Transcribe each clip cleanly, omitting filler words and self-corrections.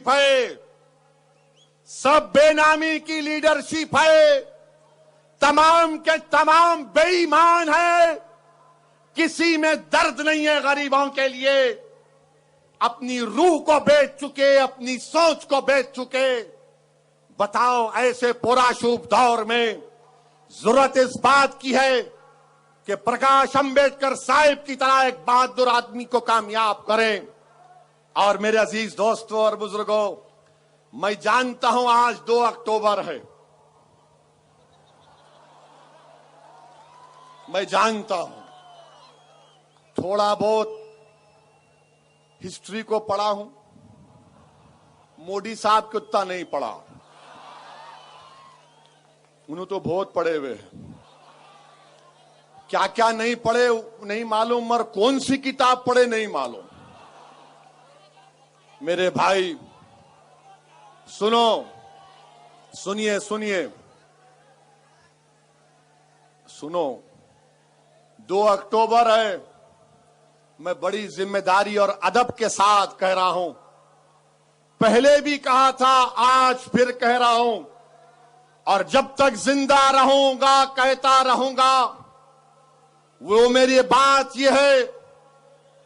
Leadership है, सब बेनामी की लीडरशिप है, तमाम के तमाम बेईमान है, किसी में दर्द नहीं है गरीबों के लिए। अपनी रूह को बेच चुके, अपनी सोच को बेच चुके। बताओ, ऐसे पुराशुभ दौर में जरूरत इस बात की है कि प्रकाश अंबेडकर साहिब की तरह एक बहादुर आदमी को कामयाब करें। और मेरे अजीज दोस्तों और बुजुर्गों, मैं जानता हूं आज 2 अक्टूबर है, मैं जानता हूं, थोड़ा बहुत हिस्ट्री को पढ़ा हूं, मोदी साहब को उतना नहीं पढ़ा, उन्होंने तो बहुत पढ़े हुए हैं। क्या क्या नहीं पढ़े नहीं मालूम, और कौन सी किताब पढ़े नहीं मालूम। मेरे भाई सुनो, सुनिए सुनिए सुनो, 2 अक्टूबर है, मैं बड़ी जिम्मेदारी और अदब के साथ कह रहा हूं। पहले भी कहा था, आज फिर कह रहा हूं, और जब तक जिंदा रहूंगा कहता रहूंगा। वो मेरी बात यह है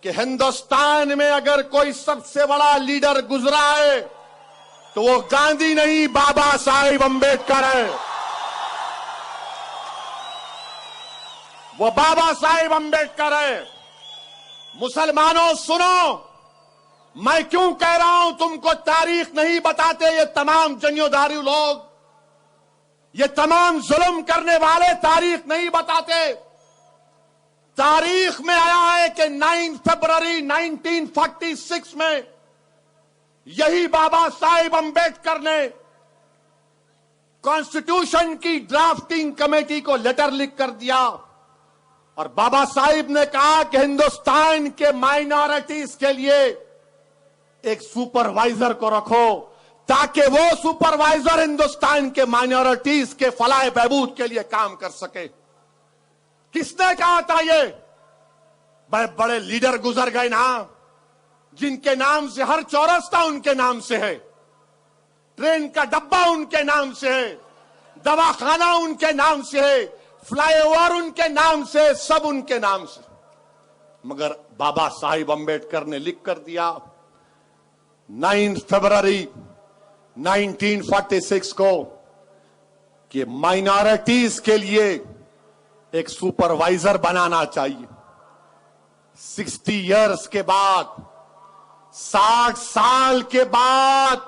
कि हिंदुस्तान में अगर कोई सबसे बड़ा लीडर गुजरा है तो वो गांधी नहीं, बाबा साहेब अंबेडकर है। वो बाबा साहेब अंबेडकर है। मुसलमानों सुनो, मैं क्यों कह रहा हूं तुमको तारीख नहीं बताते ये तमाम जनियोदारी लोग, ये तमाम जुल्म करने वाले तारीख नहीं बताते। तारीख में आया है कि 9 फरवरी 1946 में यही बाबा साहेब अंबेडकर ने कॉन्स्टिट्यूशन की ड्राफ्टिंग कमेटी को लेटर लिख कर दिया, और बाबा साहिब ने कहा कि हिंदुस्तान के माइनॉरिटीज के लिए एक सुपरवाइजर को रखो, ताकि वो सुपरवाइजर हिंदुस्तान के माइनॉरिटीज के फलाह बहबूद के लिए काम कर सके। किसने कहा था ये? बड़े बड़े लीडर गुजर गए ना, जिनके नाम से हर चौरस्ता उनके नाम से है, ट्रेन का डब्बा उनके नाम से है, दवाखाना उनके नाम से है, फ्लाईओवर उनके नाम से, सब उनके नाम से। मगर बाबा साहिब अंबेडकर ने लिख कर दिया 9 फरवरी 1946 को कि माइनॉरिटीज के लिए एक सुपरवाइजर बनाना चाहिए। 60 इयर्स के बाद, 60 साल के बाद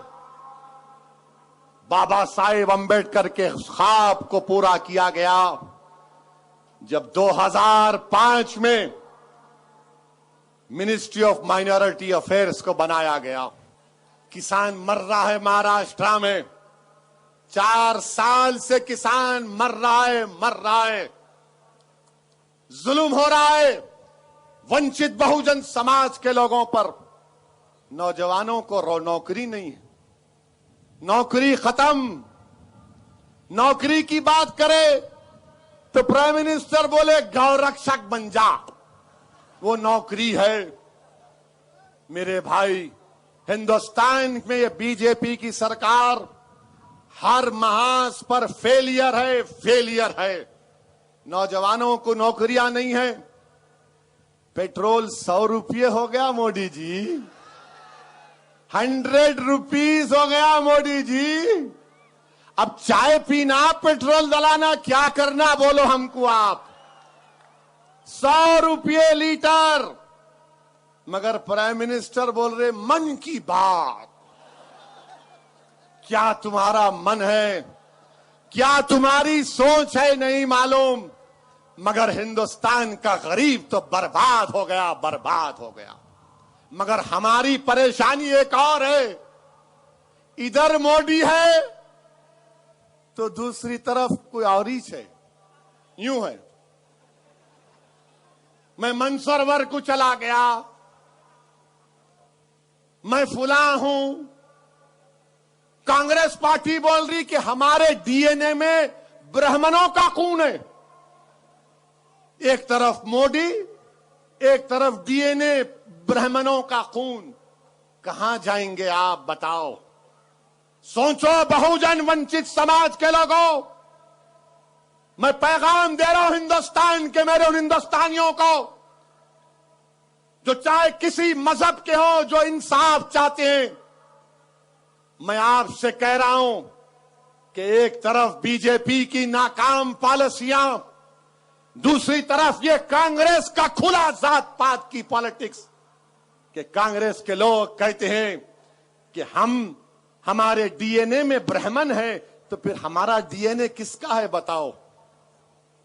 बाबा साहेब अंबेडकर के ख्वाब को पूरा किया गया, जब 2005 में मिनिस्ट्री ऑफ माइनॉरिटी अफेयर्स को बनाया गया। किसान मर रहा है महाराष्ट्र में, 4 साल से किसान मर रहा है, जुल्म हो रहा है वंचित बहुजन समाज के लोगों पर। नौजवानों को नौकरी नहीं है, नौकरी खत्म। नौकरी की बात करे तो प्राइम मिनिस्टर बोले गौरक्षक बन जा, वो नौकरी है। मेरे भाई, हिंदुस्तान में ये बीजेपी की सरकार हर महाज पर फेलियर है। नौजवानों को नौकरियां नहीं है। पेट्रोल 100 रुपये हो गया मोदी जी, 100 रुपीज हो गया मोदी जी। अब चाय पीना, पेट्रोल डलाना, क्या करना बोलो हमको आप? 100 रुपये लीटर। मगर प्राइम मिनिस्टर बोल रहे मन की बात। क्या तुम्हारा मन है, क्या तुम्हारी सोच है नहीं मालूम, मगर हिंदुस्तान का गरीब तो बर्बाद हो गया। मगर हमारी परेशानी एक और है, इधर मोदी है तो दूसरी तरफ कोई और ही है। यूं है, मैं मनसरोवर को चला गया, मैं फुला हूं, कांग्रेस पार्टी बोल रही कि हमारे डीएनए में ब्राह्मणों का खून है। एक तरफ मोदी, एक तरफ डीएनए ब्राह्मणों का खून। कहां जाएंगे आप बताओ? सोचो बहुजन वंचित समाज के लोगों, मैं पैगाम दे रहा हूं हिंदुस्तान के मेरे उन हिंदुस्तानियों को जो चाहे किसी मजहब के हो, जो इंसाफ चाहते हैं। मैं आपसे कह रहा हूं कि एक तरफ बीजेपी की नाकाम पॉलिसियां, दूसरी तरफ ये कांग्रेस का खुला जात पात की पॉलिटिक्स, कि कांग्रेस के लोग कहते हैं कि हमारे डीएनए में ब्राह्मण है, तो फिर हमारा डीएनए किसका है बताओ?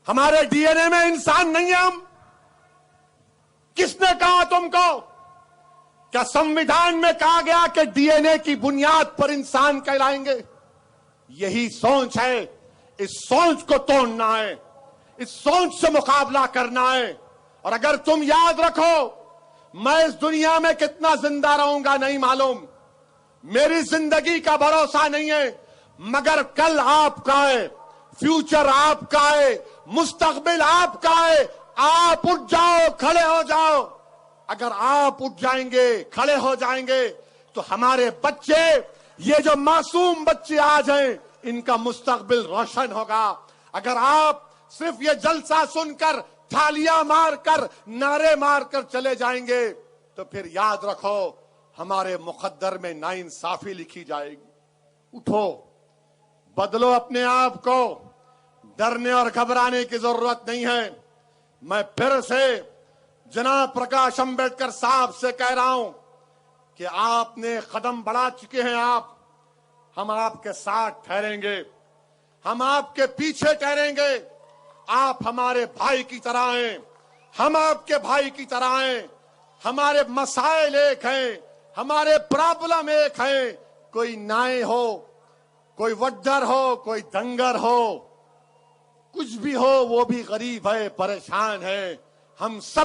हमारे डीएनए में इंसान नहीं है हम? किसने कहा तुमको? क्या संविधान में कहा गया कि डीएनए की बुनियाद पर इंसान कहलाएंगे? यही सोच है। इस सोच को तोड़ना है, इस सोच से मुकाबला करना है। और अगर तुम याद रखो, मैं इस दुनिया में कितना जिंदा रहूंगा नहीं मालूम, मेरी जिंदगी का भरोसा नहीं है, मगर कल आपका है, फ्यूचर आपका है, मुस्तकबिल आपका है। आप उठ जाओ, खड़े हो जाओ। अगर आप उठ जाएंगे, खड़े हो जाएंगे, तो हमारे बच्चे, ये जो मासूम बच्चे आज हैं, इनका मुस्तकबिल रोशन होगा। अगर आप सिर्फ ये जलसा सुनकर, थालियां मारकर, नारे मारकर चले जाएंगे, तो फिर याद रखो हमारे मुकद्दर में नाइंसाफी लिखी जाएगी। उठो, बदलो अपने आप को, डरने और घबराने की जरूरत नहीं है। मैं फिर से जनाब प्रकाश अंबेडकर साहब से कह रहा हूं कि आपने कदम बढ़ा चुके हैं। हम आपके साथ ठहरेंगे, हम आपके पीछे ठहरेंगे। आप हमारे भाई की तरह हैं, हम आपके भाई की तरह हैं। हमारे मसाइल एक हैं, हमारे प्रॉब्लम एक हैं। कोई नाई हो, कोई वड्डर हो, कोई दंगर हो, कुछ भी हो, वो भी गरीब है, परेशान है। हम सब